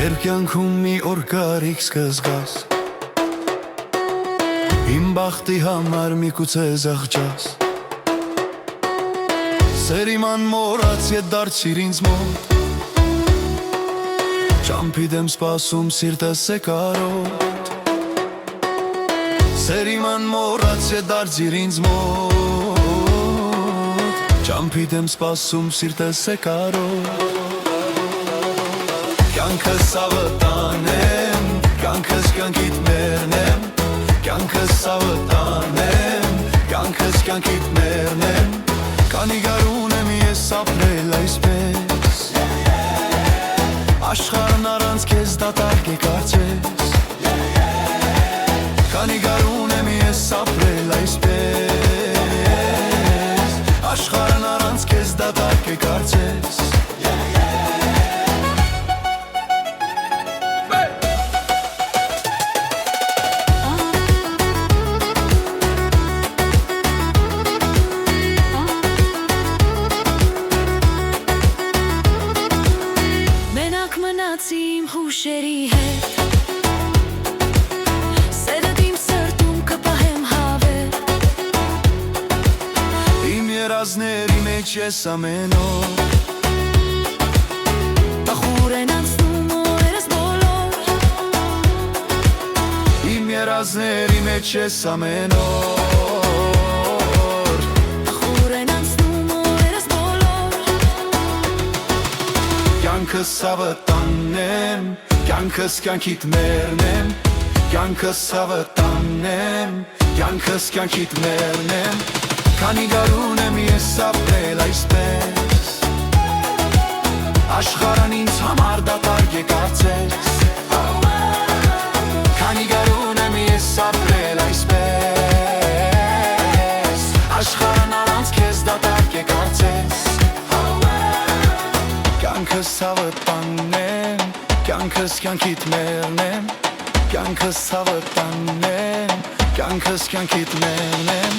Երկյանքում մի օր կարիք սկզգաս Իմ բախտի համար միգուցե զղջաս Սերիման մորած ետ դարձիր ինձ մոտ Ճամփիդ եմ սպասում սիրտս է կարոտ Սերիման մորած ետ դարձիր ինձ մոտ Ճամփիդ եմ սպասում սիրտս է կարոտ Կյանքս ավտանեմ, կյանքս կյանքիդ մերնեմ Կյանքս ավտանեմ, կյանքս կյանքիդ մերնեմ Քանի գարուն եմ ես ապրել այսպես Աշխարհն առանց քեզ դատարկ է կարծես Քանի գարուն եմ ես ապրել այսպես Աշխարհն առանց քեզ դատարկ է կարծես Իմ հուշերի հետ Սերդ իմ սրտում կպահեմ հավեր Իմ երազների մեջ ես ամեն օր Տխուր են անցնում օրերս բոլոր Իմ երազների մեջ ես ամեն օր Տխուր են անցնում օրերս բոլոր Կյանքս ավտանեմ Կյանքս կյանքիդ մերնեմ Կյանքս ավտանեմ Կյանքս կյանքիդ մերնեմ Քանի գարուն եմ ես ապրել այսպես Աշխարհն ինձ համար դատարկ է կարծես Քանի գարուն եմ ես ապրել այսպես Աշխարհն առանց քեզ դատարկ է կարծես Կյանքս ավտանեմ Կյանքս կյանքիդ մերնեմ Կյանքս ավտանեմ Կյանքս կյանքիդ մերնեմ